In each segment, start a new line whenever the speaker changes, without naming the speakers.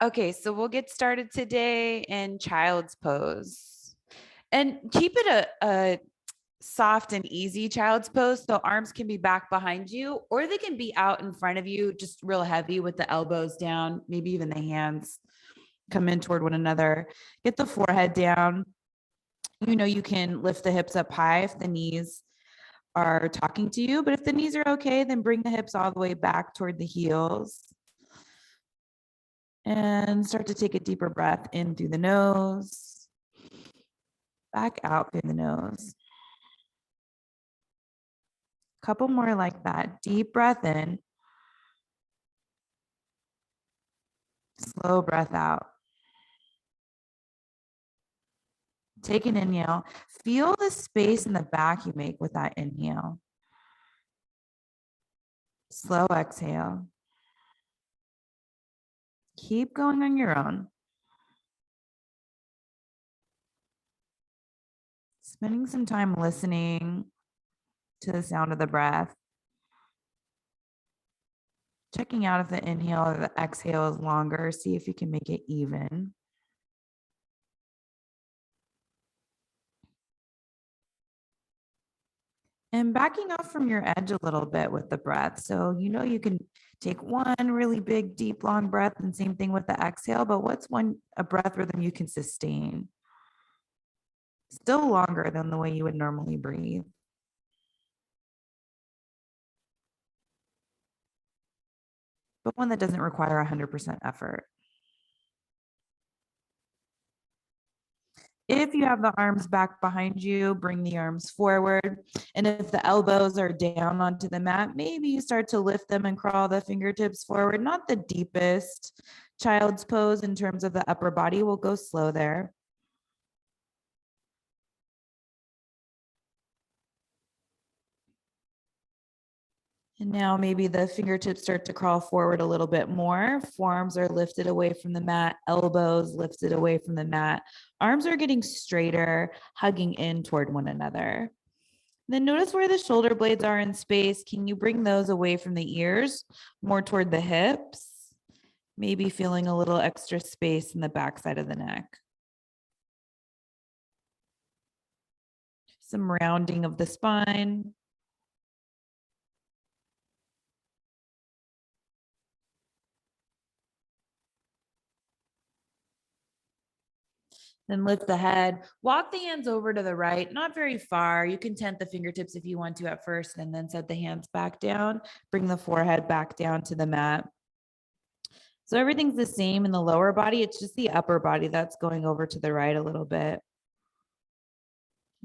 Okay, so we'll get started today in child's pose. And keep it a soft and easy child's pose. So arms can be back behind you, or they can be out in front of you, just real heavy with the elbows down, maybe even the hands come in toward one another. Get the forehead down. You know, you can lift the hips up high if the knees are talking to you, but if the knees are okay, then bring the hips all the way back toward the heels. And start to take a deeper breath in through the nose, back out through the nose. Couple more like that. Deep breath in. Slow breath out. Take an inhale. Feel the space in the back you make with that inhale. Slow exhale. Keep going on your own. Spending some time listening to the sound of the breath. Checking out if the inhale or the exhale is longer. See if you can make it even. And backing off from your edge a little bit with the breath. So, you know, you can take one really big, deep, long breath, and same thing with the exhale, but what's a breath rhythm you can sustain? Still longer than the way you would normally breathe. But one that doesn't require 100% effort. If you have the arms back behind you, bring the arms forward. And if the elbows are down onto the mat, maybe you start to lift them and crawl the fingertips forward. Not the deepest child's pose in terms of the upper body. We'll go slow there. And now maybe the fingertips start to crawl forward a little bit more. Forearms are lifted away from the mat, elbows lifted away from the mat. Arms are getting straighter, hugging in toward one another. Then notice where the shoulder blades are in space. Can you bring those away from the ears, more toward the hips? Maybe feeling a little extra space in the backside of the neck. Some rounding of the spine. Then lift the head, walk the hands over to the right, not very far. You can tent the fingertips if you want to at first, and then set the hands back down. Bring the forehead back down to the mat. So everything's the same in the lower body. It's just the upper body that's going over to the right a little bit.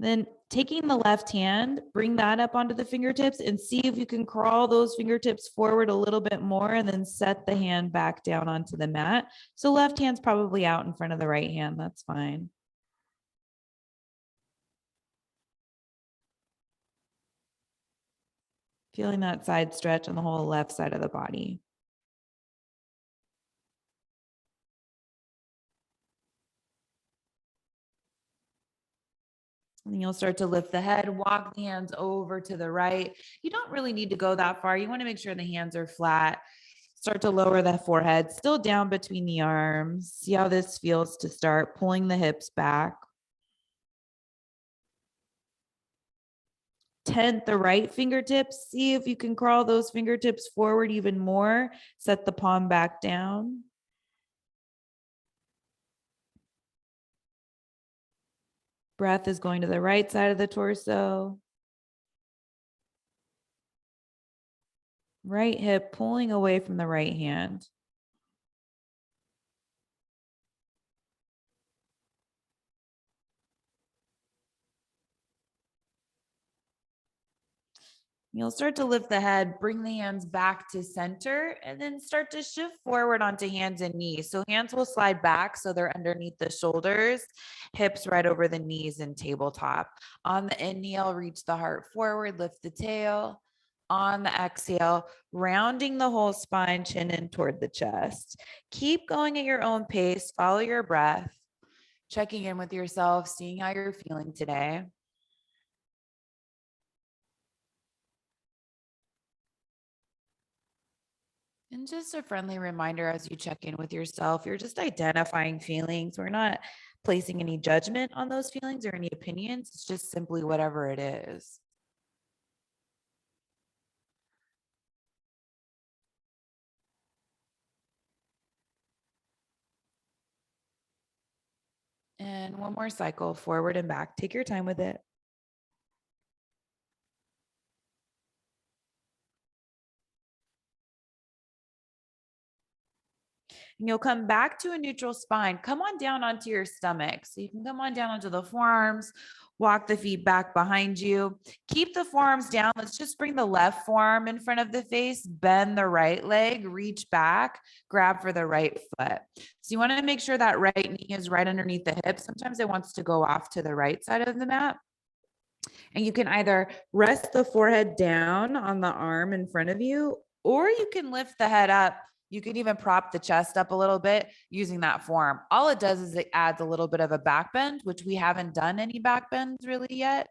Then taking the left hand, bring that up onto the fingertips and see if you can crawl those fingertips forward a little bit more and then set the hand back down onto the mat. So left hand's probably out in front of the right hand. That's fine. Feeling that side stretch on the whole left side of the body. And then you'll start to lift the head, walk the hands over to the right. You don't really need to go that far. You want to make sure the hands are flat. Start to lower the forehead, still down between the arms. See how this feels to start pulling the hips back. Tent the right fingertips. See if you can crawl those fingertips forward even more. Set the palm back down. Breath is going to the right side of the torso. Right hip pulling away from the right hand. You'll start to lift the head, bring the hands back to center, and then start to shift forward onto hands and knees. So hands will slide back so they're underneath the shoulders, hips right over the knees and tabletop. On the inhale, reach the heart forward, lift the tail. On the exhale, rounding the whole spine, chin in toward the chest. Keep going at your own pace, follow your breath, checking in with yourself, seeing how you're feeling today. And just a friendly reminder as you check in with yourself, you're just identifying feelings. We're not placing any judgment on those feelings or any opinions. It's just simply whatever it is. And one more cycle, forward and back. Take your time with it. And you'll come back to a neutral spine. Come on down onto your stomach. So you can come on down onto the forearms, walk the feet back behind you. Keep the forearms down. Let's just bring the left forearm in front of the face, bend the right leg, reach back, grab for the right foot. So you want to make sure that right knee is right underneath the hip. Sometimes it wants to go off to the right side of the mat. And you can either rest the forehead down on the arm in front of you, or you can lift the head up. You can even prop the chest up a little bit using that forearm. All it does is it adds a little bit of a back bend, which we haven't done any back bends really yet,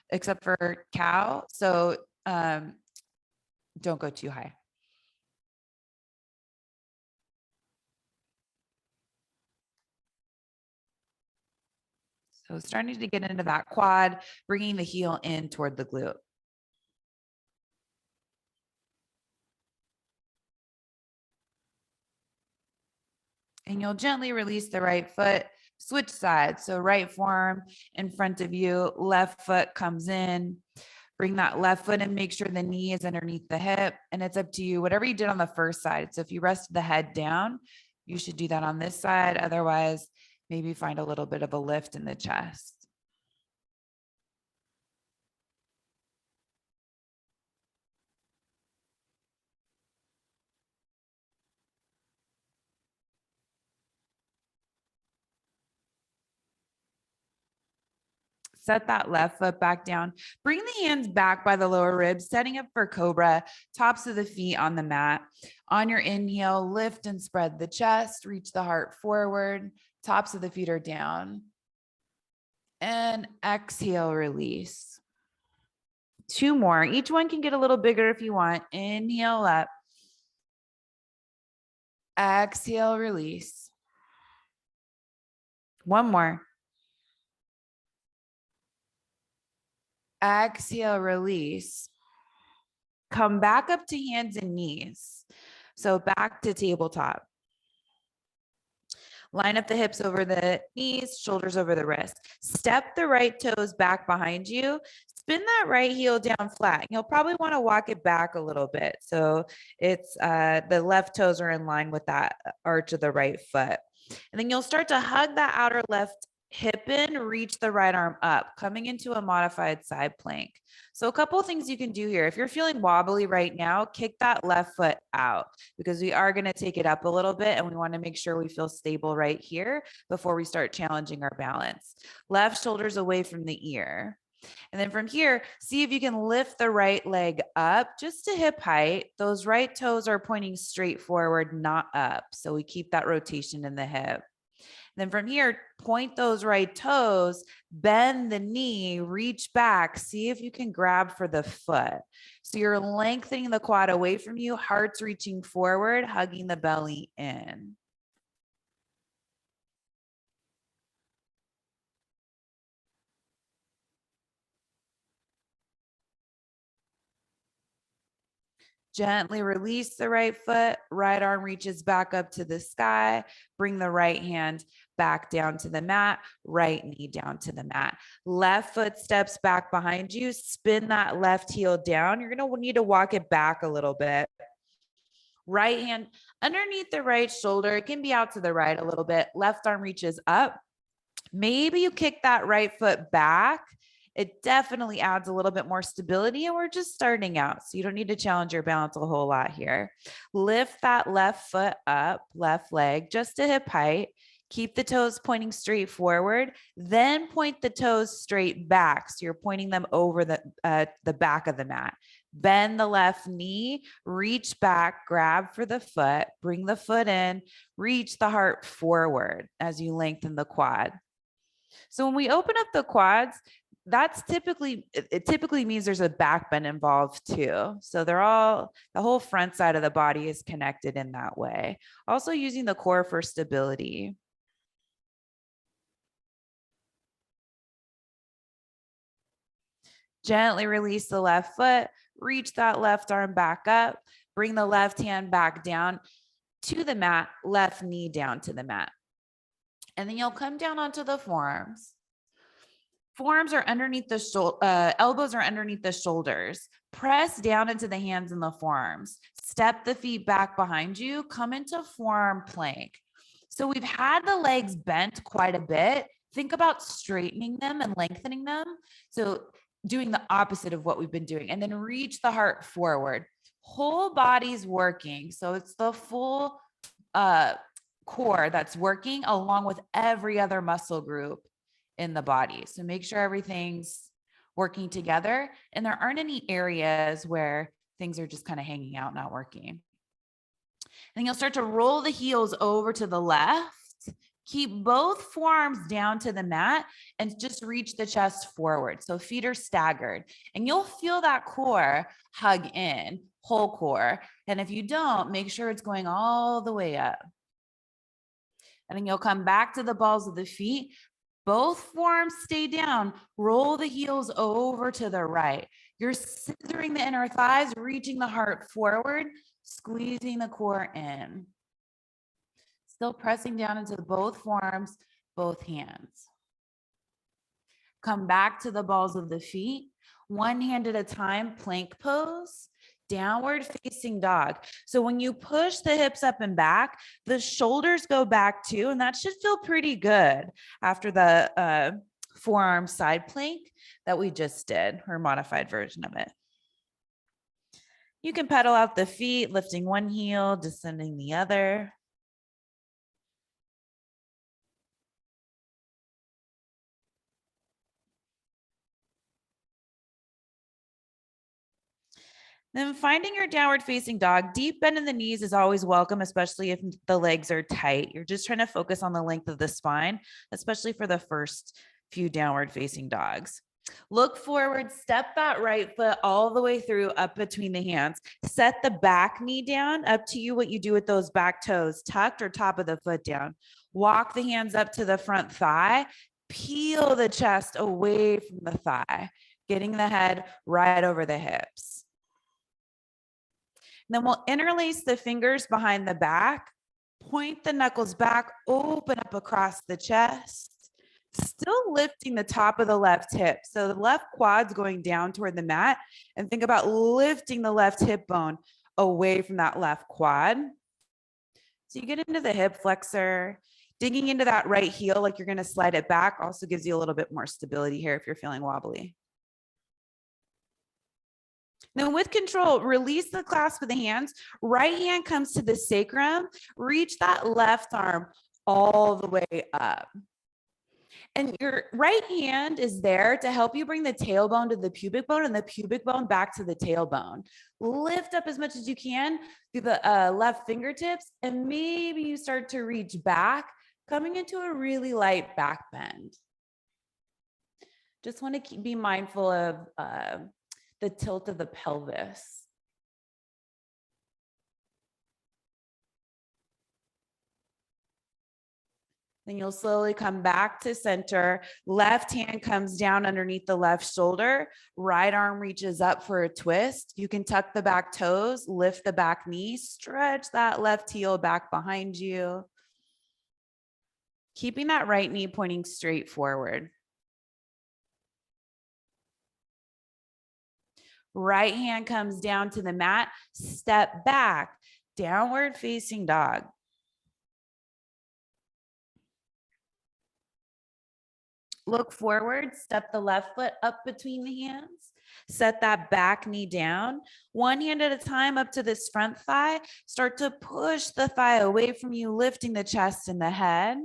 except for cow. So don't go too high. So starting to get into that quad, bringing the heel in toward the glute. And you'll gently release the right foot, switch sides. So right forearm in front of you, left foot comes in. Bring that left foot and make sure the knee is underneath the hip. And it's up to you, whatever you did on the first side. So if you rested the head down, you should do that on this side. Otherwise, maybe find a little bit of a lift in the chest. Set that left foot back down. Bring the hands back by the lower ribs, setting up for Cobra, tops of the feet on the mat. On your inhale, lift and spread the chest, reach the heart forward, tops of the feet are down. And exhale, release. Two more. Each one can get a little bigger if you want. Inhale up. Exhale, release. One more. Exhale, release. Come back up to hands and knees. So back to tabletop. Line up the hips over the knees, shoulders over the wrist. Step the right toes back behind you. Spin that right heel down flat. You'll probably want to walk it back a little bit. So it's the left toes are in line with that arch of the right foot. And then you'll start to hug that outer left hip in, reach the right arm up, coming into a modified side plank. So a couple of things you can do here. If you're feeling wobbly right now, kick that left foot out because we are going to take it up a little bit and we want to make sure we feel stable right here before we start challenging our balance. Left shoulder's away from the ear. And then from here, see if you can lift the right leg up just to hip height. Those right toes are pointing straight forward, not up. So we keep that rotation in the hip. Then from here, point those right toes, bend the knee, reach back, see if you can grab for the foot. So you're lengthening the quad away from you, heart's reaching forward, hugging the belly in. Gently release the right foot, right arm reaches back up to the sky, bring the right hand back down to the mat, right knee down to the mat. Left foot steps back behind you, spin that left heel down. You're going to need to walk it back a little bit. Right hand underneath the right shoulder. It can be out to the right a little bit. Left arm reaches up. Maybe you kick that right foot back. It definitely adds a little bit more stability, and we're just starting out. So you don't need to challenge your balance a whole lot here. Lift that left foot up, left leg, just to hip height. Keep the toes pointing straight forward, then point the toes straight back. So you're pointing them over the back of the mat. Bend the left knee, reach back, grab for the foot, bring the foot in, reach the heart forward as you lengthen the quad. So when we open up the quads, that's typically, it typically means there's a back bend involved too. So the whole front side of the body is connected in that way. Also using the core for stability. Gently release the left foot, reach that left arm back up, bring the left hand back down to the mat, left knee down to the mat. And then you'll come down onto the forearms. Forearms are underneath the elbows are underneath the shoulders. Press down into the hands and the forearms. Step the feet back behind you. Come into forearm plank. So we've had the legs bent quite a bit. Think about straightening them and lengthening them. So doing the opposite of what we've been doing. And then reach the heart forward. Whole body's working. So it's the full core that's working along with every other muscle group in the body. So make sure everything's working together and there aren't any areas where things are just kind of hanging out, not working. And you'll start to roll the heels over to the left. Keep both forearms down to the mat and just reach the chest forward. So feet are staggered and you'll feel that core hug in, whole core. And if you don't, make sure it's going all the way up. And then you'll come back to the balls of the feet. Both forearms stay down. Roll the heels over to the right. You're scissoring the inner thighs, reaching the heart forward, squeezing the core in. Still pressing down into both forearms, both hands. Come back to the balls of the feet. One hand at a time, plank pose. Downward facing dog. So when you push the hips up and back, the shoulders go back too, and that should feel pretty good after the forearm side plank that we just did, or modified version of it. You can pedal out the feet, lifting one heel, descending the other. Then finding your downward facing dog, deep bend in the knees is always welcome, especially if the legs are tight. You're just trying to focus on the length of the spine, especially for the first few downward facing dogs. Look forward, step that right foot all the way through up between the hands. Set the back knee down, up to you what you do with those back toes, tucked or top of the foot down. Walk the hands up to the front thigh, peel the chest away from the thigh, getting the head right over the hips. Then we'll interlace the fingers behind the back, point the knuckles back, open up across the chest, still lifting the top of the left hip. So the left quad's going down toward the mat, and think about lifting the left hip bone away from that left quad. So you get into the hip flexor, digging into that right heel like you're going to slide it back also gives you a little bit more stability here if you're feeling wobbly. Now with control, release the clasp of the hands. Right hand comes to the sacrum. Reach that left arm all the way up. And your right hand is there to help you bring the tailbone to the pubic bone and the pubic bone back to the tailbone. Lift up as much as you can through the left fingertips, and maybe you start to reach back, coming into a really light back bend. Just want to be mindful of the tilt of the pelvis. Then you'll slowly come back to center. Left hand comes down underneath the left shoulder. Right arm reaches up for a twist. You can tuck the back toes, lift the back knee, stretch that left heel back behind you. Keeping that right knee pointing straight forward. Right hand comes down to the mat, step back, downward facing dog. Look forward, step the left foot up between the hands, set that back knee down, one hand at a time up to this front thigh. Start to push the thigh away from you, lifting the chest and the head.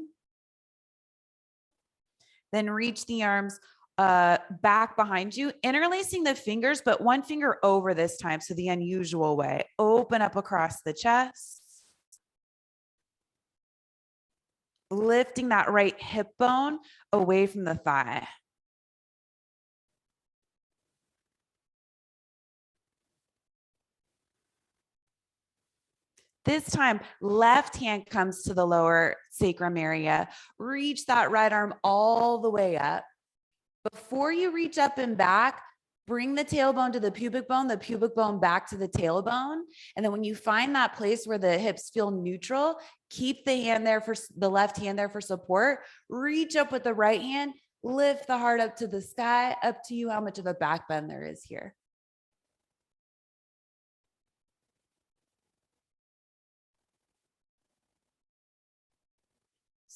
Then reach the arms back behind you, interlacing the fingers, but one finger over this time. So the unusual way, open up across the chest. Lifting that right hip bone away from the thigh. This time, left hand comes to the lower sacrum area. Reach that right arm all the way up. Before you reach up and back, bring the tailbone to the pubic bone back to the tailbone. And then when you find that place where the hips feel neutral, keep the hand there for the left hand there for support. Reach up with the right hand, lift the heart up to the sky. Up to you how much of a back bend there is here.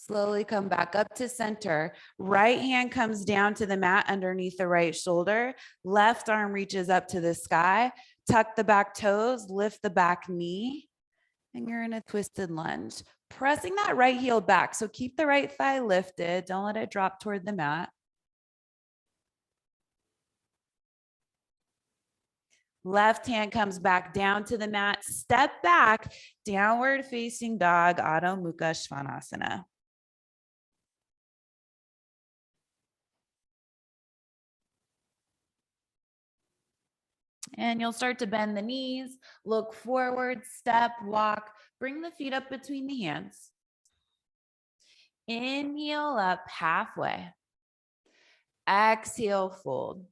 Slowly come back up to center. Right hand comes down to the mat underneath the right shoulder. Left arm reaches up to the sky. Tuck the back toes, lift the back knee, and you're in a twisted lunge. Pressing that right heel back. So keep the right thigh lifted. Don't let it drop toward the mat. Left hand comes back down to the mat. Step back, downward facing dog, Adho Mukha Svanasana. And you'll start to bend the knees, look forward, step, walk, bring the feet up between the hands. Inhale up halfway. Exhale, fold.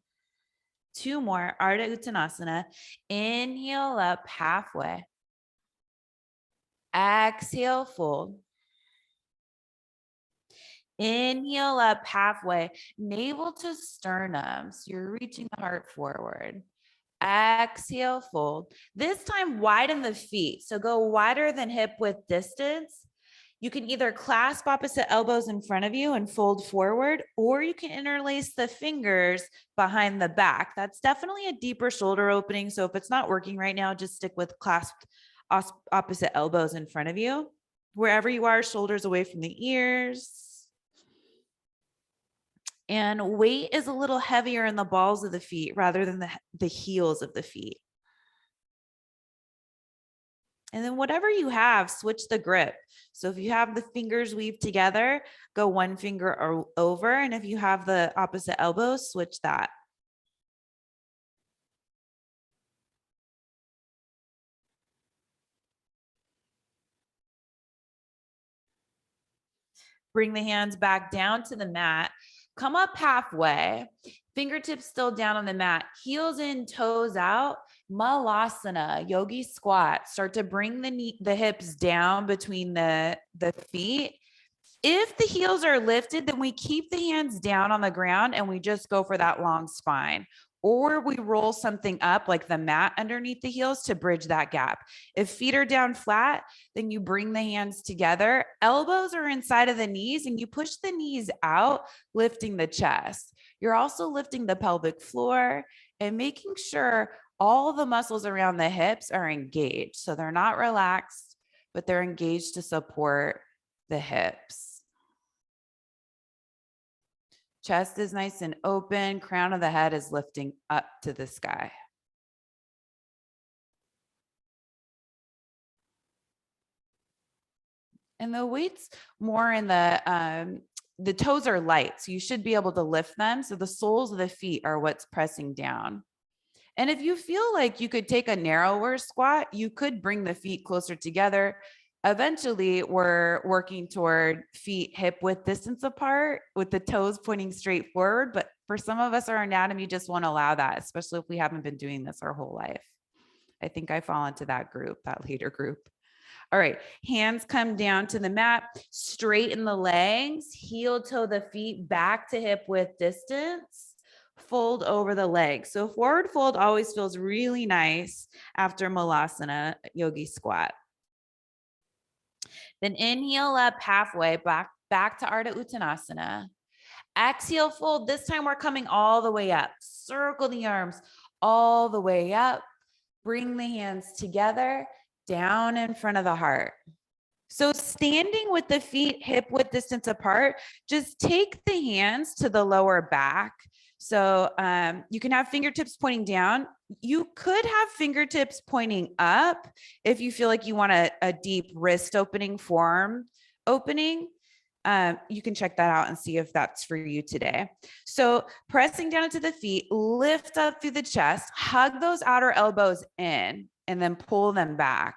2 more, Ardha Uttanasana. Inhale up halfway. Exhale, fold. Inhale up halfway, navel to sternum. So you're reaching the heart forward. Exhale, fold. This time, widen the feet. So go wider than hip width distance. You can either clasp opposite elbows in front of you and fold forward, or you can interlace the fingers behind the back. That's definitely a deeper shoulder opening. So if it's not working right now, just stick with clasped opposite elbows in front of you. Wherever you are, shoulders away from the ears. And weight is a little heavier in the balls of the feet rather than the heels of the feet. And then whatever you have, switch the grip. So if you have the fingers weaved together, go one finger over. And if you have the opposite elbow, switch that. Bring the hands back down to the mat. Come up halfway. Fingertips still down on the mat. Heels in, toes out. Malasana, Yogi Squat. Start to bring the hips down between the feet. If the heels are lifted, then we keep the hands down on the ground and we just go for that long spine. Or we roll something up like the mat underneath the heels to bridge that gap. If feet are down flat, then you bring the hands together. Elbows are inside of the knees and you push the knees out, lifting the chest. You're also lifting the pelvic floor and making sure all the muscles around the hips are engaged. So they're not relaxed, but they're engaged to support the hips. Chest is nice and open. Crown of the head is lifting up to the sky. And the weight's more in the toes are light, so you should be able to lift them. So the soles of the feet are what's pressing down. And if you feel like you could take a narrower squat, you could bring the feet closer together. Eventually, we're working toward feet hip width distance apart with the toes pointing straight forward. But for some of us, our anatomy just won't allow that, especially if we haven't been doing this our whole life. I think I fall into that group, that later group. All right, hands come down to the mat, straighten the legs, heel toe the feet back to hip width distance, fold over the legs. So forward fold always feels really nice after Malasana, Yogi Squat. Then inhale up halfway, back to Ardha Uttanasana. Exhale, fold. This time we're coming all the way up. Circle the arms all the way up. Bring the hands together, down in front of the heart. So standing with the feet hip width distance apart, just take the hands to the lower back. So you can have fingertips pointing down. You could have fingertips pointing up if you feel like you want a deep wrist opening, forearm opening. You can check that out and see if that's for you today. So pressing down into the feet, lift up through the chest, hug those outer elbows in, and then pull them back.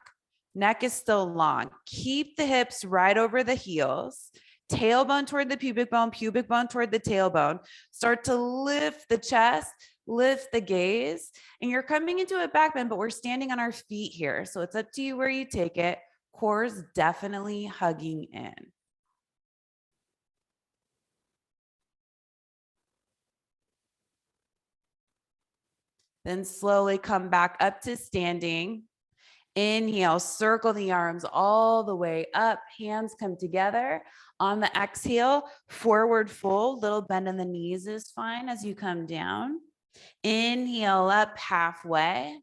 Neck is still long. Keep the hips right over the heels. Tailbone toward the pubic bone toward the tailbone. Start to lift the chest, lift the gaze, and you're coming into a back bend, but we're standing on our feet here. So it's up to you where you take it. Core's definitely hugging in. Then slowly come back up to standing. Inhale, circle the arms all the way up. Hands come together. On the exhale, forward fold. Little bend in the knees is fine as you come down. Inhale up halfway.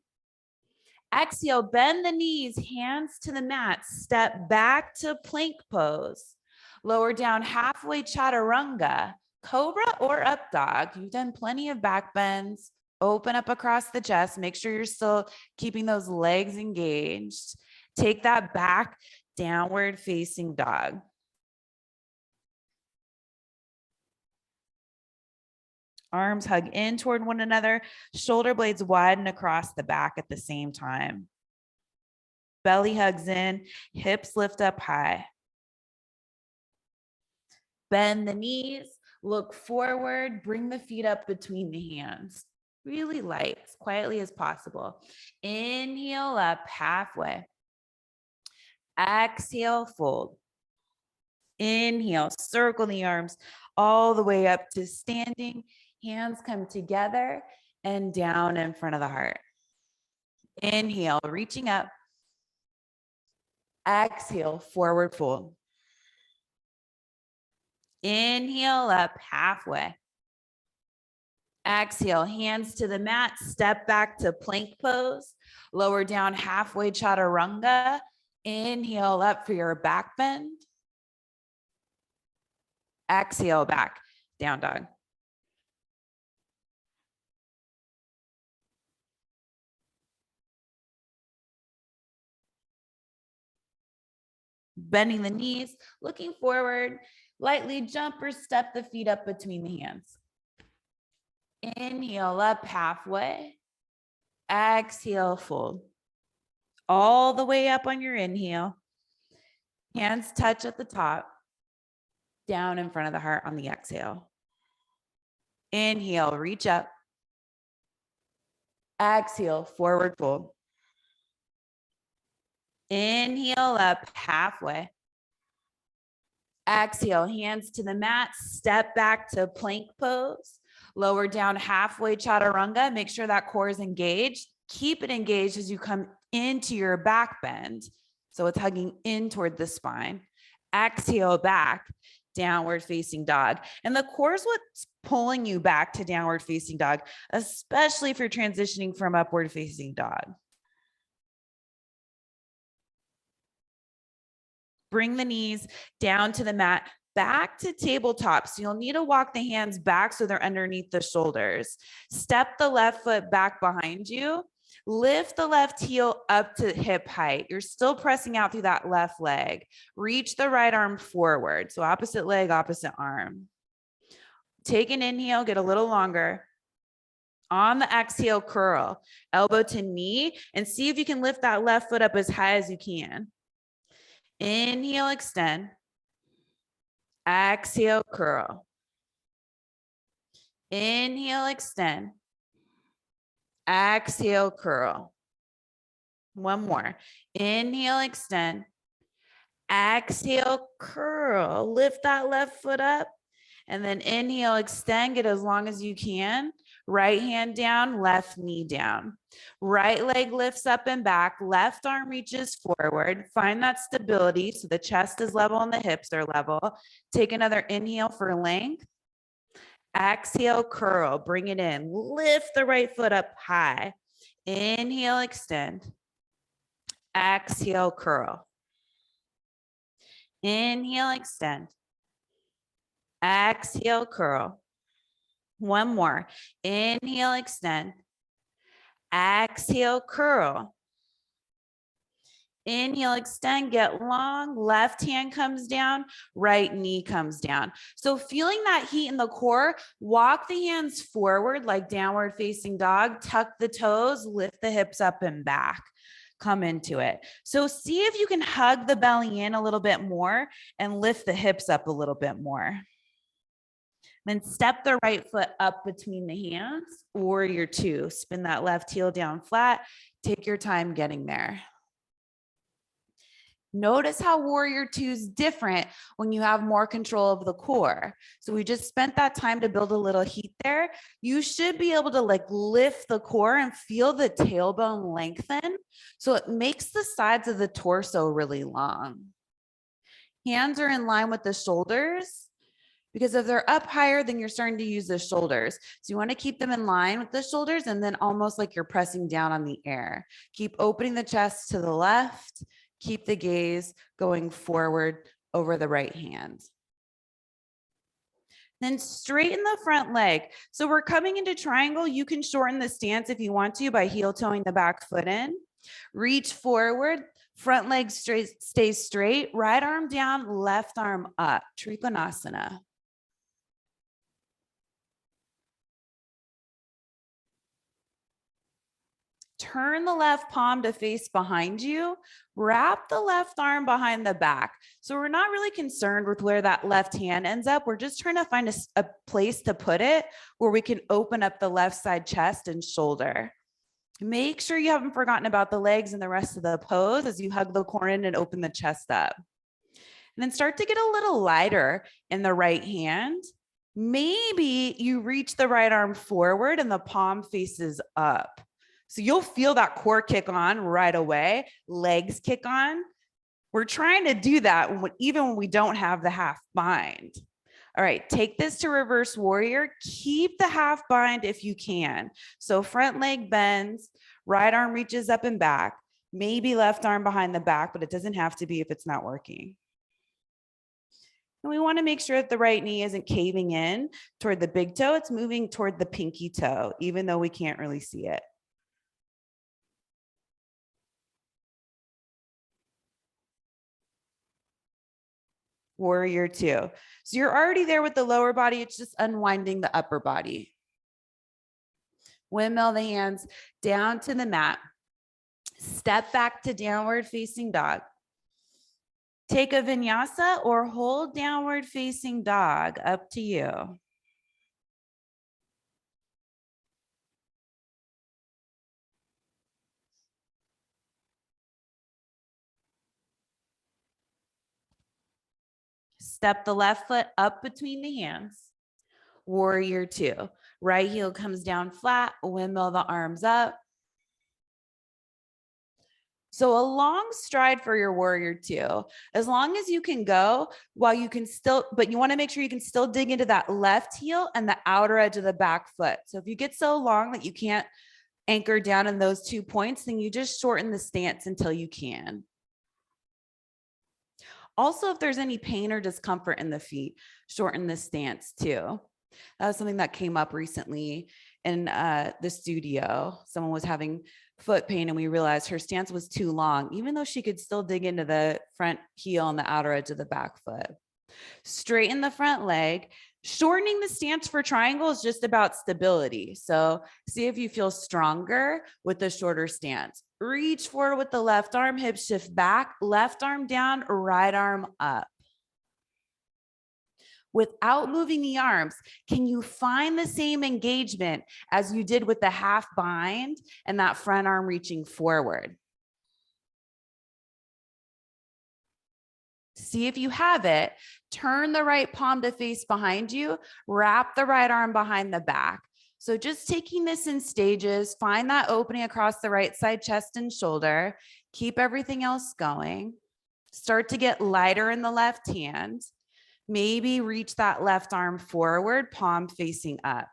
Exhale, bend the knees, hands to the mat. Step back to plank pose. Lower down halfway, chaturanga, cobra or up dog. You've done plenty of back bends. Open up across the chest. Make sure you're still keeping those legs engaged. Take that back, downward facing dog. Arms hug in toward one another. Shoulder blades widen across the back at the same time. Belly hugs in, hips lift up high. Bend the knees, look forward, bring the feet up between the hands. Really light, as quietly as possible. Inhale up halfway. Exhale, fold. Inhale, circle the arms all the way up to standing. Hands come together and down in front of the heart. Inhale, reaching up. Exhale, forward fold. Inhale up halfway. Exhale, hands to the mat, step back to plank pose. Lower down halfway, chaturanga. Inhale up for your back bend. Exhale back, down dog. Bending the knees, looking forward, lightly jump or step the feet up between the hands. Inhale up halfway. Exhale, fold. All the way up on your inhale. Hands touch at the top. Down in front of the heart on the exhale. Inhale, reach up. Exhale, forward fold. Inhale up halfway. Exhale, hands to the mat, step back to plank pose. Lower down halfway, chaturanga. Make sure that core is engaged. Keep it engaged as you come into your back bend. So it's hugging in toward the spine. Exhale back, downward facing dog. And the core is what's pulling you back to downward facing dog, especially if you're transitioning from upward facing dog. Bring the knees down to the mat, back to tabletop. So you'll need to walk the hands back so they're underneath the shoulders. Step the left foot back behind you. Lift the left heel up to hip height. You're still pressing out through that left leg. Reach the right arm forward. So opposite leg, opposite arm. Take an inhale, get a little longer. On the exhale, curl. Elbow to knee, and see if you can lift that left foot up as high as you can. Inhale, extend. Exhale, curl. Inhale, extend. Exhale, curl. One more. Inhale, extend. Exhale, curl. Lift that left foot up. And then inhale, extend, get as long as you can. Right hand down, left knee down. Right leg lifts up and back. Left arm reaches forward. Find that stability so the chest is level and the hips are level. Take another inhale for length. Exhale, curl, bring it in. Lift the right foot up high. Inhale, extend. Exhale, curl. Inhale, extend. Exhale, curl. One more. Inhale, extend. Exhale, curl. Inhale, extend, get long. Left hand comes down, right knee comes down. So feeling that heat in the core, walk the hands forward like downward facing dog, tuck the toes, lift the hips up and back. come into it. So see if you can hug the belly in a little bit more and lift the hips up a little bit more. Then step the right foot up between the hands, warrior two. Spin that left heel down flat. Take your time getting there. Notice how warrior two is different when you have more control of the core. So we just spent that time to build a little heat there. You should be able to like lift the core and feel the tailbone lengthen. So it makes the sides of the torso really long. Hands are in line with the shoulders, because if they're up higher, then you're starting to use the shoulders. So you want to keep them in line with the shoulders and then almost like you're pressing down on the air. Keep opening the chest to the left. Keep the gaze going forward over the right hand. Then straighten the front leg. So we're coming into triangle. You can shorten the stance if you want to by heel toeing the back foot in. Reach forward. Front leg straight, stays straight. Right arm down, left arm up. Trikonasana. Turn the left palm to face behind you. Wrap the left arm behind the back. So we're not really concerned with where that left hand ends up. We're just trying to find a place to put it where we can open up the left side chest and shoulder. Make sure you haven't forgotten about the legs and the rest of the pose as you hug the core in and open the chest up. And then start to get a little lighter in the right hand. Maybe you reach the right arm forward and the palm faces up. So you'll feel that core kick on right away, legs kick on. We're trying to do that even when we don't have the half bind. All right, take this to reverse warrior. Keep the half bind if you can. So front leg bends, right arm reaches up and back, maybe left arm behind the back, but it doesn't have to be if it's not working. And we want to make sure that the right knee isn't caving in toward the big toe. It's moving toward the pinky toe, even though we can't really see it. Warrior two. So you're already there with the lower body. It's just unwinding the upper body. Windmill the hands down to the mat. Step back to downward facing dog. Take a vinyasa or hold downward facing dog, up to you. Step the left foot up between the hands. Warrior two. Right heel comes down flat, windmill the arms up. So a long stride for your warrior two, as long as you can go while you can still, but you want to make sure you can still dig into that left heel and the outer edge of the back foot. So if you get so long that you can't anchor down in those 2 points, then you just shorten the stance until you can. Also, if there's any pain or discomfort in the feet, shorten the stance too. That was something that came up recently in the studio. Someone was having foot pain and we realized her stance was too long, even though she could still dig into the front heel and the outer edge of the back foot. Straighten the front leg. Shortening the stance for triangle is just about stability. So see if you feel stronger with the shorter stance. Reach forward with the left arm, hip shift back, left arm down, right arm up. Without moving the arms, can you find the same engagement as you did with the half bind and that front arm reaching forward? See if you have it. Turn the right palm to face behind you. Wrap the right arm behind the back. So just taking this in stages, find that opening across the right side, chest and shoulder. Keep everything else going. Start to get lighter in the left hand. Maybe reach that left arm forward, palm facing up.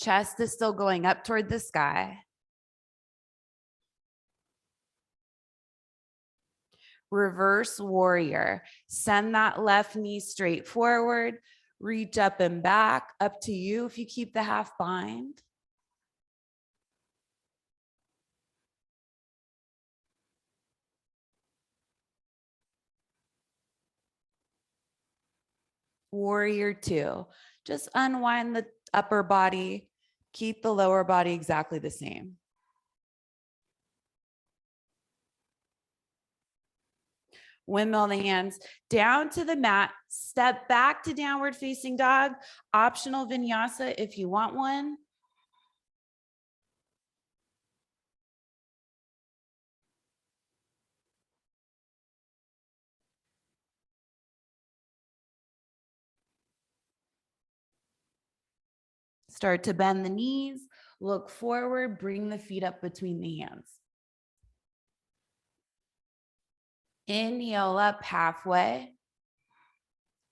Chest is still going up toward the sky. Reverse warrior. Send that left knee straight forward. Reach up and back, up to you if you keep the half bind. Warrior two. Just unwind the upper body. Keep the lower body exactly the same. Windmill the hands down to the mat, step back to downward facing dog, optional vinyasa if you want one. Start to bend the knees, look forward, bring the feet up between the hands. Inhale up halfway.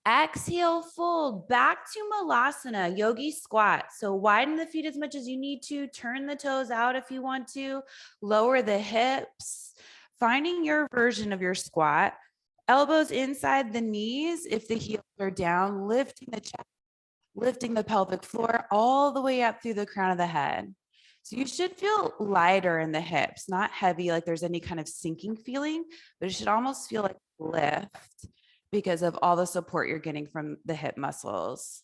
Exhale, fold back to Malasana, Yogi Squat. So widen the feet as much as you need to, turn the toes out if you want to, lower the hips, finding your version of your squat. Elbows inside the knees if the heels are down, lifting the chest, lifting the pelvic floor all the way up through the crown of the head. So you should feel lighter in the hips, not heavy, like there's any kind of sinking feeling, but it should almost feel like lift because of all the support you're getting from the hip muscles.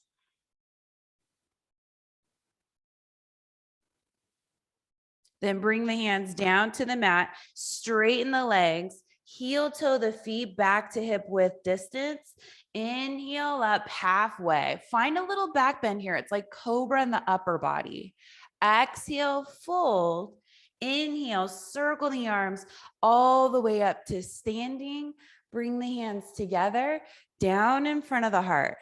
Then bring the hands down to the mat, straighten the legs, heel toe the feet back to hip width distance. Inhale up halfway. Find a little back bend here. It's like Cobra in the upper body. Exhale, fold. Inhale, circle the arms all the way up to standing. Bring the hands together, down in front of the heart.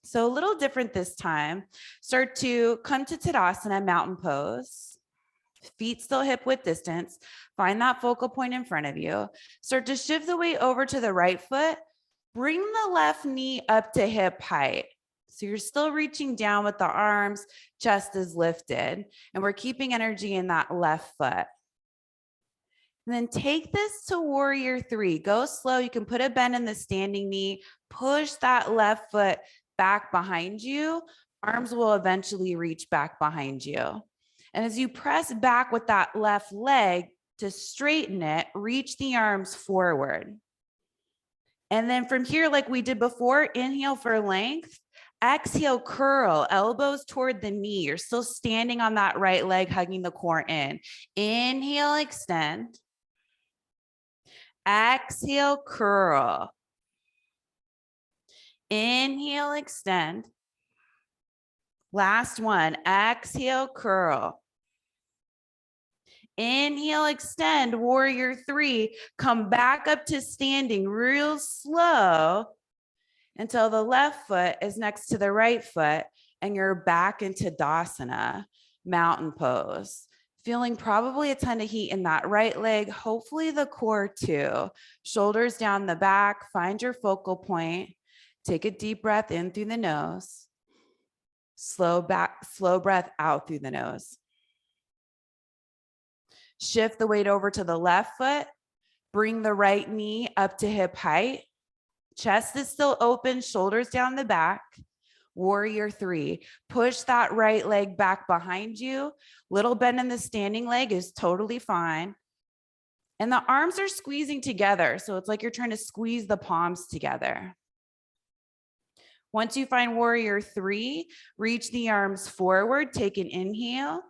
So a little different this time. Start to come to Tadasana, mountain pose. Feet still hip width distance. Find that focal point in front of you. Start to shift the weight over to the right foot. Bring the left knee up to hip height. So you're still reaching down with the arms, chest is lifted, and we're keeping energy in that left foot. And then take this to warrior three. Go slow. You can put a bend in the standing knee, push that left foot back behind you. Arms will eventually reach back behind you. And as you press back with that left leg to straighten it, reach the arms forward. And then from here, like we did before, inhale for length, exhale, curl, elbows toward the knee. You're still standing on that right leg, hugging the core in. Inhale, extend. Exhale, curl. Inhale, extend. Last one, exhale, curl. Inhale, extend, warrior three. Come back up to standing real slow until the left foot is next to the right foot and you're back into Tadasana, mountain pose. Feeling probably a ton of heat in that right leg, hopefully the core too. Shoulders down the back, find your focal point. Take a deep breath in through the nose. Slow breath out through the nose. Shift the weight over to the left foot. Bring the right knee up to hip height. Chest is still open, shoulders down the back. Warrior three. Push that right leg back behind you. Little bend in the standing leg is totally fine. And the arms are squeezing together. So it's like you're trying to squeeze the palms together. Once you find warrior three, reach the arms forward, take an inhale.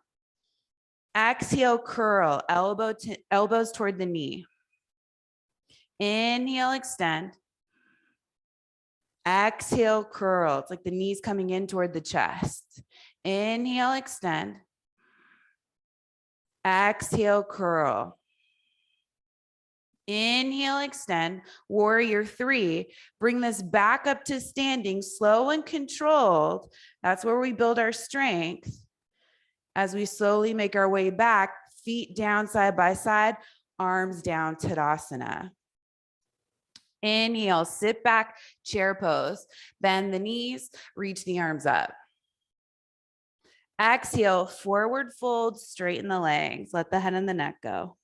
Exhale, curl, elbows toward the knee. Inhale, extend. Exhale, curl. It's like the knees coming in toward the chest. Inhale, extend. Exhale, curl. Inhale, extend. Warrior three. Bring this back up to standing, slow and controlled. That's where we build our strength. As we slowly make our way back, feet down side by side, arms down, Tadasana. Inhale, sit back, chair pose. Bend the knees, reach the arms up. Exhale, forward fold, straighten the legs. Let the head and the neck go.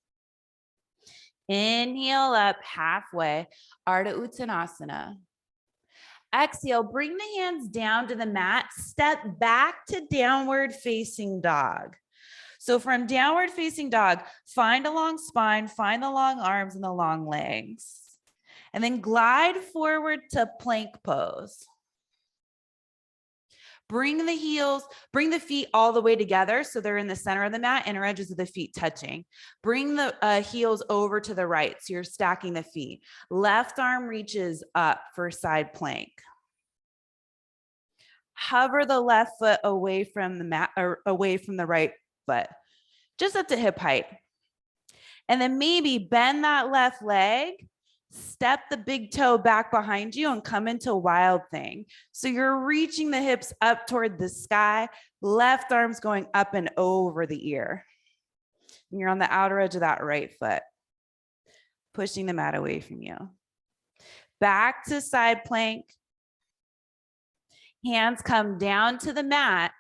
Inhale up halfway, Ardha Uttanasana. Exhale, bring the hands down to the mat, step back to downward facing dog. So from downward facing dog, find a long spine, find the long arms and the long legs. And then glide forward to plank pose. Bring the feet all the way together so they're in the center of the mat, inner edges of the feet touching. Bring the heels over to the right, so you're stacking the feet. Left arm reaches up for side plank. Hover the left foot away from the mat or away from the right foot, just up to hip height. And then maybe bend that left leg, step the big toe back behind you and come into wild thing. So you're reaching the hips up toward the sky, left arm's going up and over the ear. And you're on the outer edge of that right foot, pushing the mat away from you. Back to side plank. Hands come down to the mat,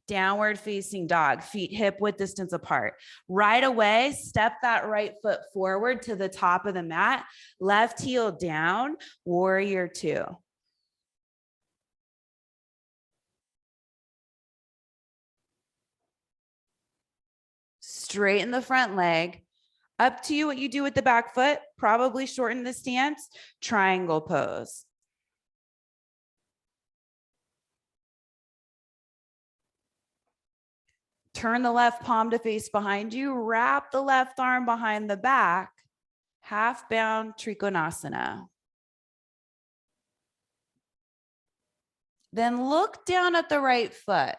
downward facing dog, feet hip width distance apart. Right away, step that right foot forward to the top of the mat, left heel down, warrior two. Straighten the front leg. Up to you what you do with the back foot, probably shorten the stance, triangle pose. Turn the left palm to face behind you, wrap the left arm behind the back, half bound Trikonasana. Then look down at the right foot.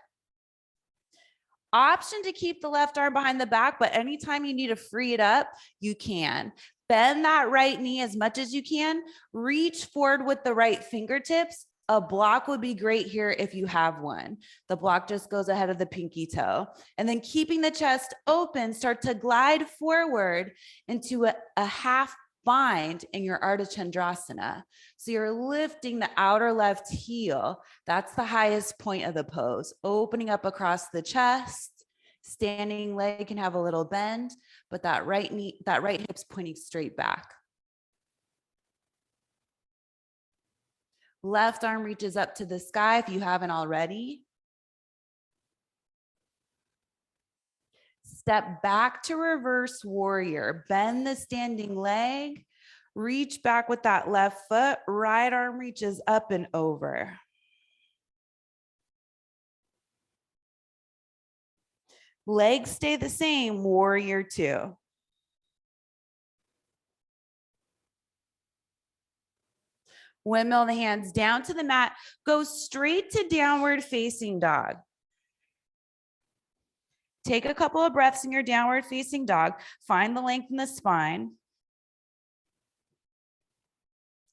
Option to keep the left arm behind the back, but anytime you need to free it up, you can. Bend that right knee as much as you can. Reach forward with the right fingertips. A block would be great here if you have one. The block just goes ahead of the pinky toe. And then keeping the chest open, start to glide forward into a half bind in your Ardha Chandrasana. So you're lifting the outer left heel. That's the highest point of the pose. Opening up across the chest. Standing leg can have a little bend, but that right knee, that right hip's pointing straight back. Left arm reaches up to the sky if you haven't already. Step back to reverse warrior. Bend the standing leg. Reach back with that left foot. Right arm reaches up and over. Legs stay the same, warrior two. Windmill the hands down to the mat. Go straight to downward facing dog. Take a couple of breaths in your downward facing dog. Find the length in the spine.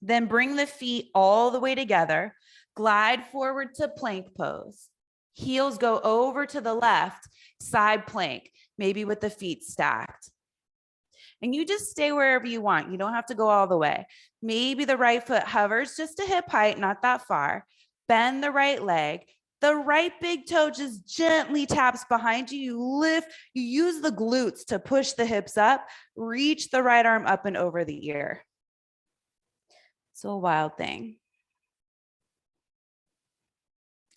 Then bring the feet all the way together. Glide forward to plank pose. Heels go over to the left, side plank, maybe with the feet stacked. And you just stay wherever you want. You don't have to go all the way. Maybe the right foot hovers just to hip height, not that far. Bend the right leg. The right big toe just gently taps behind you. You lift, you use the glutes to push the hips up. Reach the right arm up and over the ear. So a wild thing.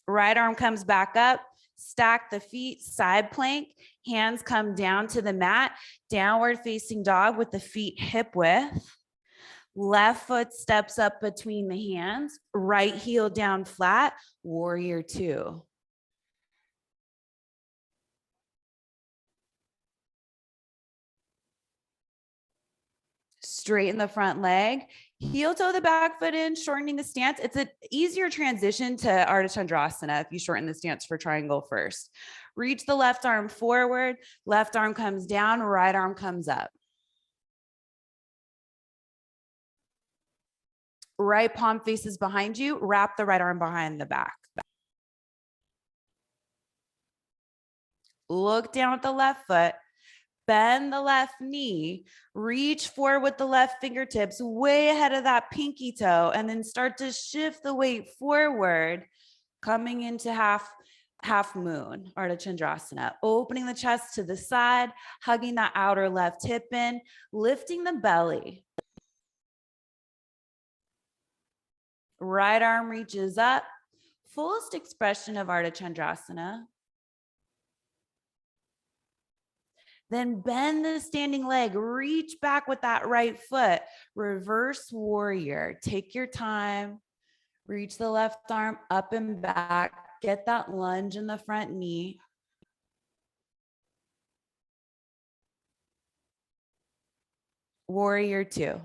Right arm comes back up. Stack the feet, side plank, hands come down to the mat, downward facing dog with the feet hip width. Left foot steps up between the hands, right heel down flat, warrior two. Straighten the front leg, heel toe the back foot in, shortening the stance. It's an easier transition to Ardha Chandrasana if you shorten the stance for triangle first. Reach the left arm forward, left arm comes down, right arm comes up. Right palm faces behind you, wrap the right arm behind the back. Look down at the left foot. Bend the left knee, reach forward with the left fingertips way ahead of that pinky toe, and then start to shift the weight forward, coming into half moon, Ardha Chandrasana. Opening the chest to the side, hugging that outer left hip in, lifting the belly. Right arm reaches up, fullest expression of Ardha Chandrasana. Then bend the standing leg, reach back with that right foot, reverse warrior. Take your time, reach the left arm up and back, get that lunge in the front knee. Warrior two.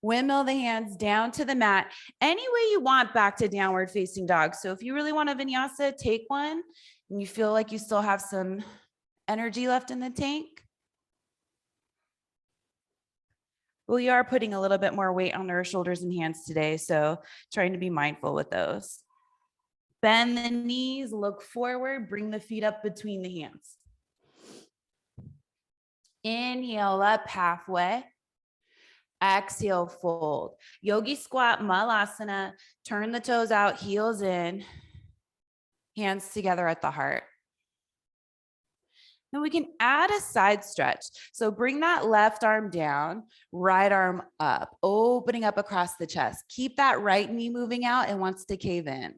Windmill the hands down to the mat any way you want back to downward facing dog. So if you really want a vinyasa, take one and you feel like you still have some energy left in the tank. We are putting a little bit more weight on our shoulders and hands today, so trying to be mindful with those. Bend the knees, look forward, bring the feet up between the hands. Inhale up halfway. Exhale, fold. Yogi Squat, Malasana. Turn the toes out, heels in, hands together at the heart. Then we can add a side stretch. So bring that left arm down, right arm up, opening up across the chest. Keep that right knee moving out. It wants to cave in.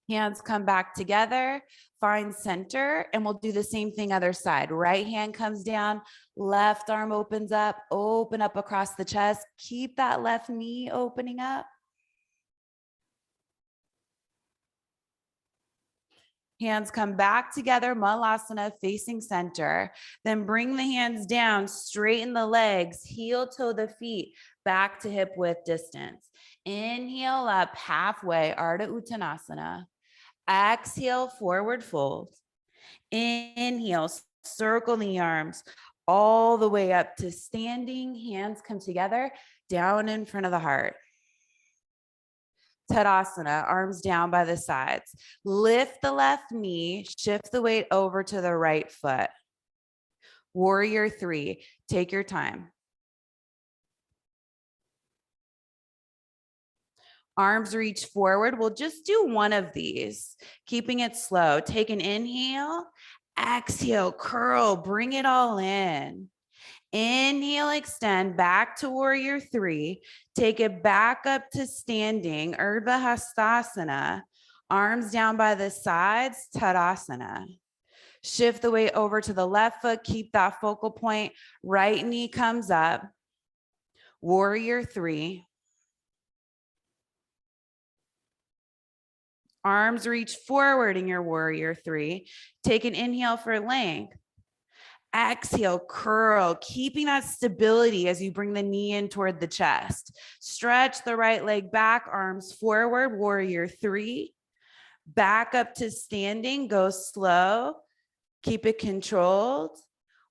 Hands come back together, find center, and we'll do the same thing other side. Right hand comes down, left arm opens up, open up across the chest. Keep that left knee opening up. Hands come back together, Malasana, facing center. Then bring the hands down, straighten the legs, heel toe the feet, back to hip width distance. Inhale up halfway, Ardha Uttanasana. Exhale, forward fold. Inhale, circle the arms all the way up to standing. Hands come together, down in front of the heart. Tadasana, arms down by the sides. Lift the left knee, shift the weight over to the right foot. Warrior three, take your time. Arms reach forward. We'll just do one of these, keeping it slow. Take an inhale, exhale, curl, bring it all in. Inhale, extend back to warrior three. Take it back up to standing, Urdhva Hastasana. Arms down by the sides, Tadasana. Shift the weight over to the left foot. Keep that focal point. Right knee comes up. Warrior three. Arms reach forward in your warrior three. Take an inhale for length. Exhale, curl, keeping that stability as you bring the knee in toward the chest. Stretch the right leg back, arms forward, warrior three. Back up to standing, go slow. Keep it controlled.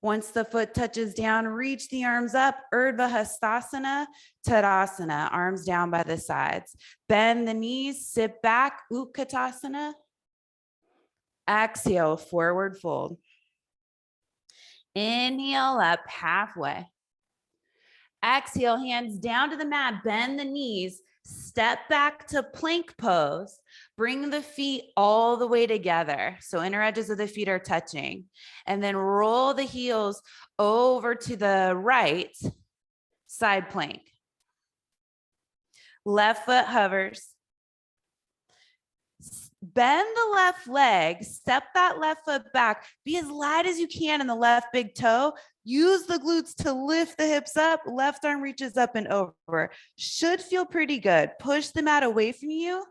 Once the foot touches down, reach the arms up, Urdhva Hastasana, Tadasana, arms down by the sides. Bend the knees, sit back, Utkatasana. Exhale, forward fold. Inhale up halfway. Exhale, hands down to the mat, bend the knees, step back to plank pose. Bring the feet all the way together. So inner edges of the feet are touching. And then roll the heels over to the right, side plank. Left foot hovers. Bend the left leg, step that left foot back, be as light as you can in the left big toe. Use the glutes to lift the hips up, left arm reaches up and over. Should feel pretty good. Push the mat away from you.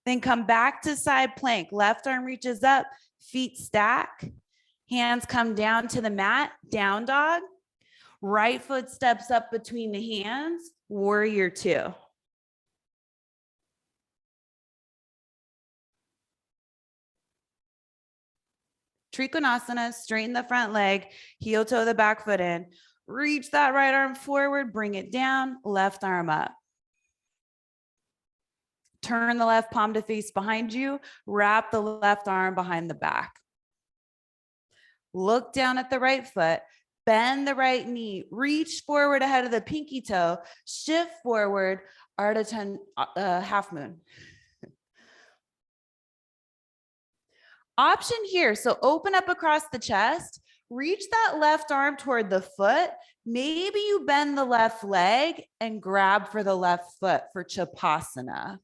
Then come back to side plank. Left arm reaches up, feet stack. Hands come down to the mat, down dog. Right foot steps up between the hands, warrior two. Trikonasana, straighten the front leg, heel toe the back foot in. Reach that right arm forward, bring it down, left arm up. Turn the left palm to face behind you, wrap the left arm behind the back. Look down at the right foot, bend the right knee, reach forward ahead of the pinky toe, shift forward, Ardha half moon. Option here, so open up across the chest, reach that left arm toward the foot. Maybe you bend the left leg and grab for the left foot for Chapasana.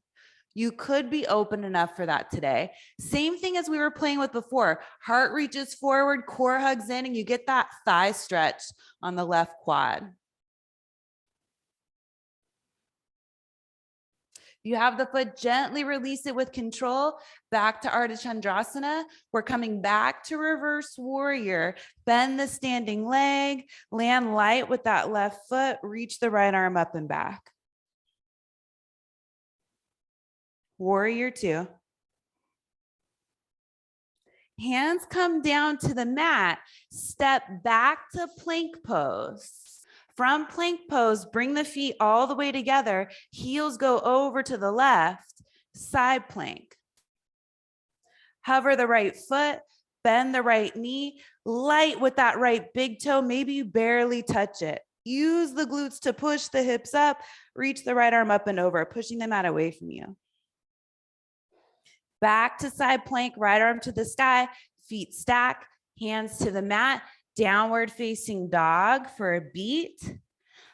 You could be open enough for that today. Same thing as we were playing with before. Heart reaches forward, core hugs in, and you get that thigh stretch on the left quad. You have the foot, gently release it with control, back to Ardha Chandrasana. We're coming back to reverse warrior. Bend the standing leg, land light with that left foot, reach the right arm up and back. Warrior two. Hands come down to the mat, step back to plank pose. From plank pose, bring the feet all the way together, heels go over to the left, side plank. Hover the right foot, bend the right knee, light with that right big toe, maybe you barely touch it. Use the glutes to push the hips up, reach the right arm up and over, pushing the mat away from you. Back to side plank, right arm to the sky, feet stack, hands to the mat, downward facing dog for a beat.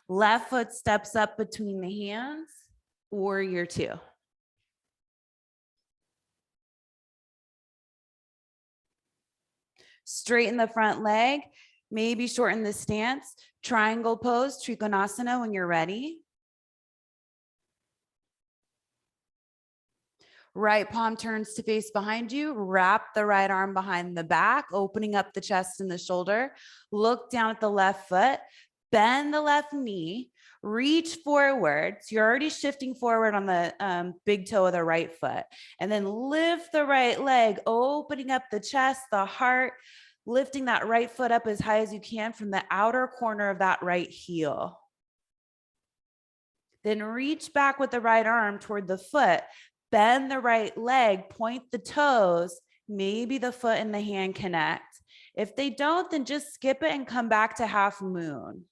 Left foot steps up between the hands, warrior two. Straighten the front leg, maybe shorten the stance. Triangle pose, Trikonasana when you're ready. Right palm turns to face behind you. Wrap the right arm behind the back, opening up the chest and the shoulder. Look down at the left foot. Bend the left knee. Reach forward. So you're already shifting forward on the big toe of the right foot. And then lift the right leg, opening up the chest, the heart, lifting that right foot up as high as you can from the outer corner of that right heel. Then reach back with the right arm toward the foot. Bend the right leg, point the toes, maybe the foot and the hand connect. If they don't, then just skip it and come back to half moon.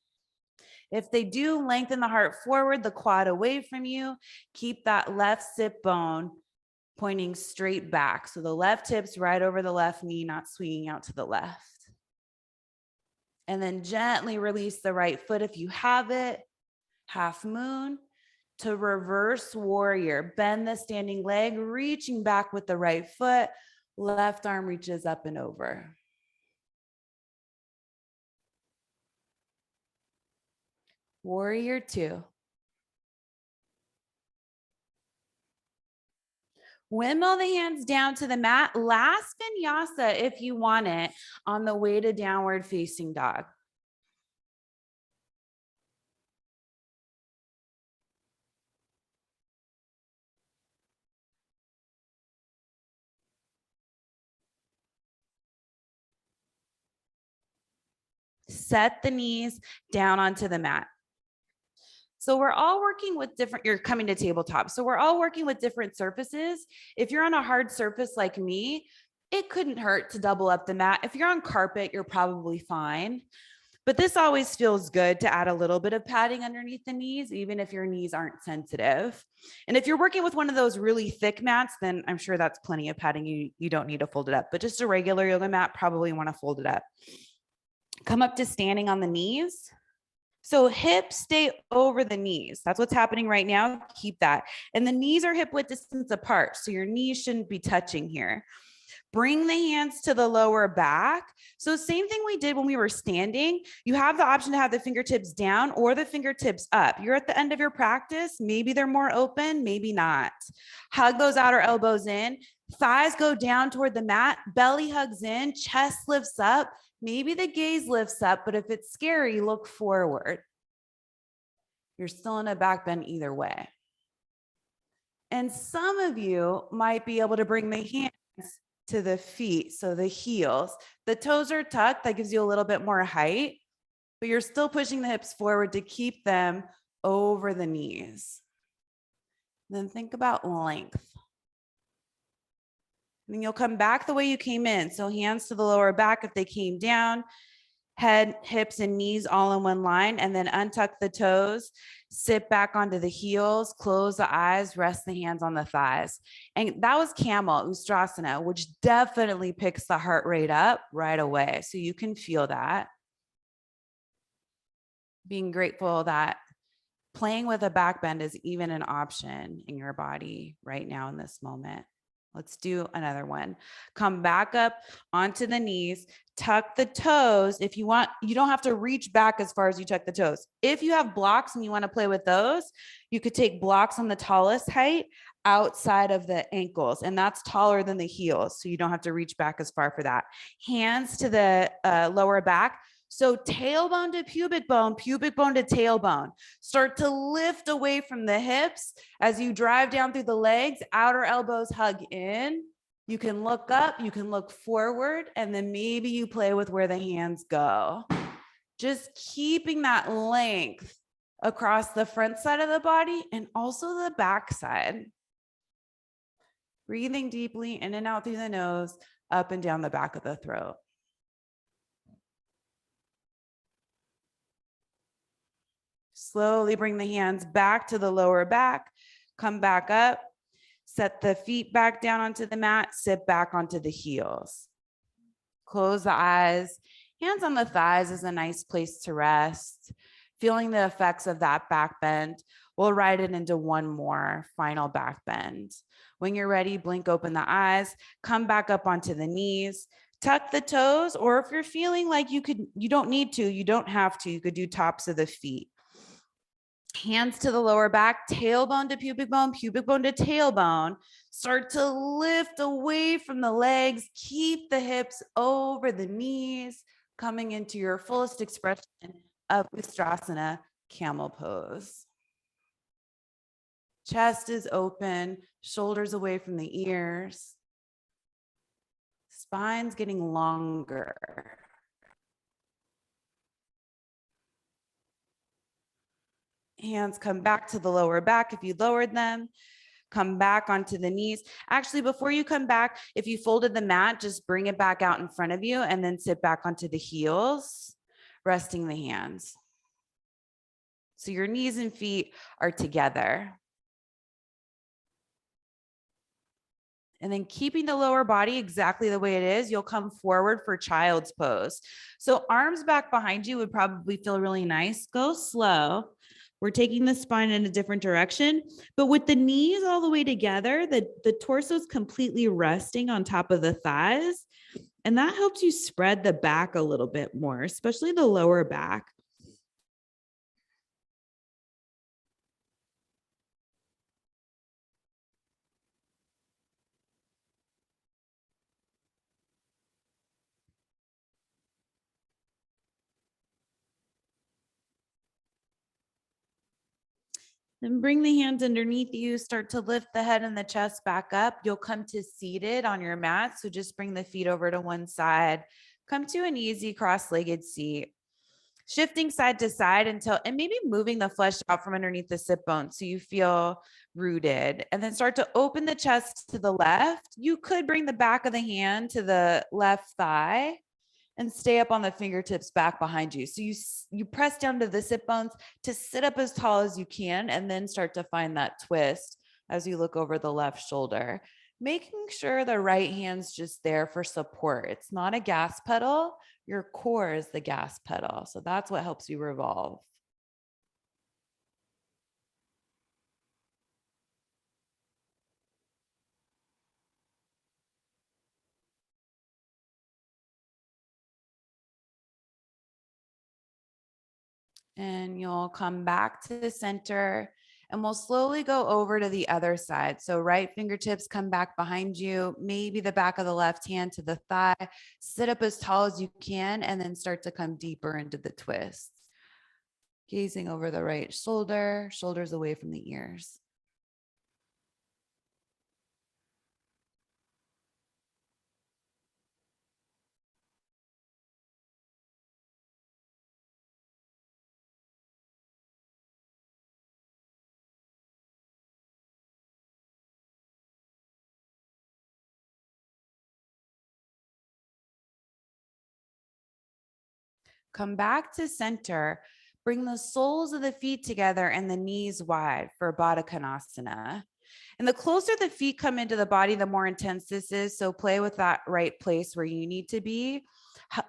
If they do, lengthen the heart forward, the quad away from you. Keep that left sit bone pointing straight back. So the left hip's right over the left knee, not swinging out to the left. And then gently release the right foot if you have it, half moon. To reverse warrior, bend the standing leg, reaching back with the right foot, left arm reaches up and over. Warrior two. Windmill the hands down to the mat. Last vinyasa if you want it on the way to downward facing dog. Set the knees down onto the mat. So we're all working with different, you're coming to tabletop. So we're all working with different surfaces. If you're on a hard surface like me, it couldn't hurt to double up the mat. If you're on carpet, you're probably fine. But this always feels good to add a little bit of padding underneath the knees, even if your knees aren't sensitive. And if you're working with one of those really thick mats, then I'm sure that's plenty of padding. You don't need to fold it up, but just a regular yoga mat, probably want to fold it up. Come up to standing on the knees. So hips stay over the knees. That's what's happening right now. Keep that. And the knees are hip width distance apart. So your knees shouldn't be touching here. Bring the hands to the lower back. So same thing we did when we were standing. You have the option to have the fingertips down or the fingertips up. You're at the end of your practice. Maybe they're more open, maybe not. Hug those outer elbows in. Thighs go down toward the mat. Belly hugs in. Chest lifts up. Maybe the gaze lifts up, but if it's scary, look forward. You're still in a back bend either way. And some of you might be able to bring the hands to the feet, so the heels. The toes are tucked, that gives you a little bit more height, but you're still pushing the hips forward to keep them over the knees. Then think about length. And then you'll come back the way you came in. So hands to the lower back if they came down, head, hips, and knees all in one line, and then untuck the toes, sit back onto the heels, close the eyes, rest the hands on the thighs. And that was camel, Ustrasana, which definitely picks the heart rate up right away. So you can feel that. Being grateful that Playing with a back bend is even an option in your body right now in this moment. Let's do another one. Come back up onto the knees, tuck the toes. If you want, you don't have to reach back as far as you tuck the toes. If you have blocks and you want to play with those, you could take blocks on the tallest height outside of the ankles, and that's taller than the heels. So you don't have to reach back as far for that. Hands to the lower back. So tailbone to pubic bone to tailbone. Start to lift away from the hips as you drive down through the legs, outer elbows hug in. You can look up, you can look forward, and then maybe you play with where the hands go. Just keeping that length across the front side of the body and also the back side. Breathing deeply in and out through the nose, up and down the back of the throat. Slowly bring the hands back to the lower back, come back up, set the feet back down onto the mat, sit back onto the heels. Close the eyes. Hands on the thighs is a nice place to rest. Feeling the effects of that back bend. We'll ride it into one more final back bend. When you're ready, blink open the eyes, come back up onto the knees, tuck the toes, or if you're feeling like you don't need to, you don't have to, you could do tops of the feet. Hands to the lower back, tailbone to pubic bone to tailbone. Start to lift away from the legs. Keep the hips over the knees, coming into your fullest expression of Ustrasana, camel pose. Chest is open, shoulders away from the ears. Spine's getting longer. Hands come back to the lower back if you lowered them. Come back onto the knees. Actually, before you come back, if you folded the mat, just bring it back out in front of you and then sit back onto the heels, resting the hands. So your knees and feet are together. And then keeping the lower body exactly the way it is, you'll come forward for child's pose. So arms back behind you would probably feel really nice. Go slow. We're taking the spine in a different direction, but with the knees all the way together, the torso is completely resting on top of the thighs. And that helps you spread the back a little bit more, especially the lower back. Then bring the hands underneath you, start to lift the head and the chest back up. You'll come to seated on your mat. So just bring the feet over to one side. Come to an easy cross-legged seat. Shifting side to side and maybe moving the flesh out from underneath the sit bone so you feel rooted. And then start to open the chest to the left. You could bring the back of the hand to the left thigh and stay up on the fingertips back behind you. So you press down to the sit bones to sit up as tall as you can, and then start to find that twist as you look over the left shoulder. Making sure the right hand's just there for support. It's not a gas pedal. Your core is the gas pedal. So that's what helps you revolve. And you'll come back to the center and we'll slowly go over to the other side. So right fingertips come back behind you, maybe the back of the left hand to the thigh, sit up as tall as you can, and then start to come deeper into the twist. Gazing over the right shoulder, shoulders away from the ears. Come back to center. Bring the soles of the feet together and the knees wide for Baddha Konasana. And the closer the feet come into the body, the more intense this is. So play with that right place where you need to be.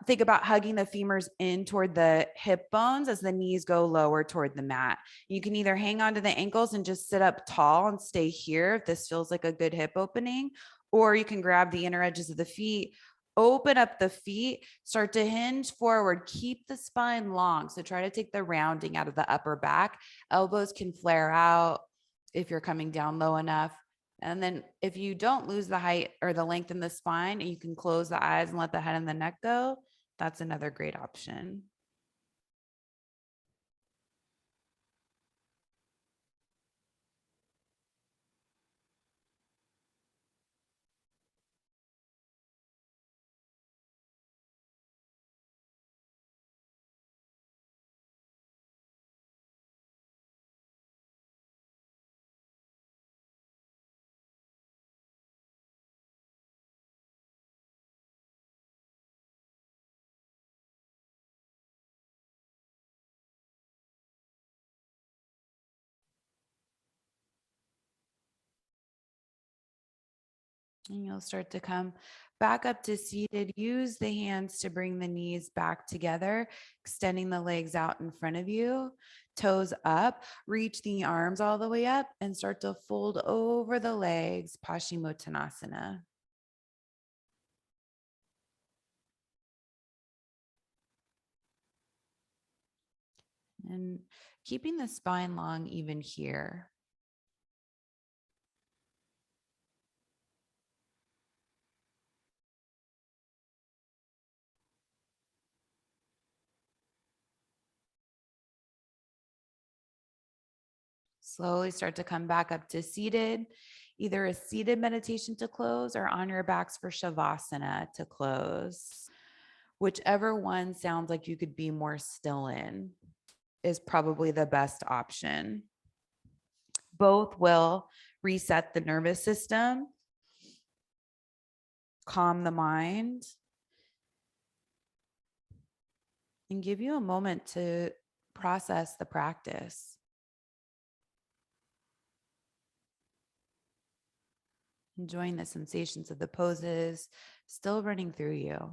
Think about hugging the femurs in toward the hip bones as the knees go lower toward the mat. You can either hang onto the ankles and just sit up tall and stay here if this feels like a good hip opening, or you can grab the inner edges of the feet, open up the feet, start to hinge forward, keep the spine long. So try to take the rounding out of the upper back. Elbows can flare out if you're coming down low enough. And then if you don't lose the height or the length in the spine, and you can close the eyes and let the head and the neck go, that's another great option. And you'll start to come back up to seated. Use the hands to bring the knees back together, extending the legs out in front of you, toes up, reach the arms all the way up and start to fold over the legs, Paschimottanasana. And keeping the spine long even here. Slowly start to come back up to seated, either a seated meditation to close or on your backs for Shavasana to close. Whichever one sounds like you could be more still in is probably the best option. Both will reset the nervous system, calm the mind, and give you a moment to process the practice. Enjoying the sensations of the poses still running through you.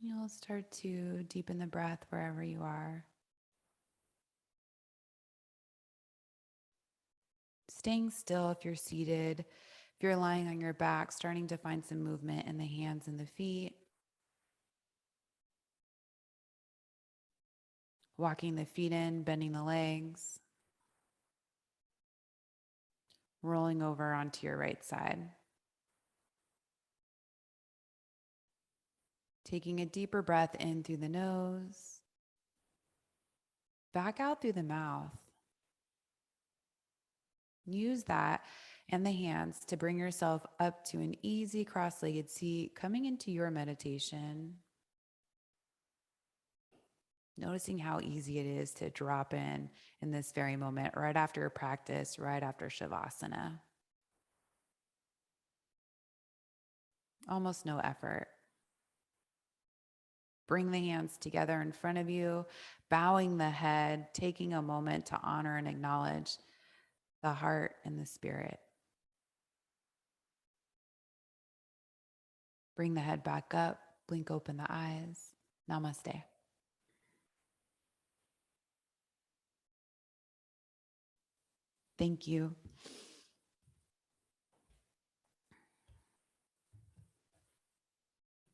You'll start to deepen the breath wherever you are. Staying still if you're seated. If you're lying on your back, starting to find some movement in the hands and the feet. Walking the feet in, bending the legs, rolling over onto your right side. Taking a deeper breath in through the nose, back out through the mouth. Use that and the hands to bring yourself up to an easy cross-legged seat, coming into your meditation. Noticing how easy it is to drop in this very moment, right after a practice, right after Shavasana. Almost no effort. Bring the hands together in front of you, bowing the head, taking a moment to honor and acknowledge the heart and the spirit. Bring the head back up, blink open the eyes. Namaste. Thank you.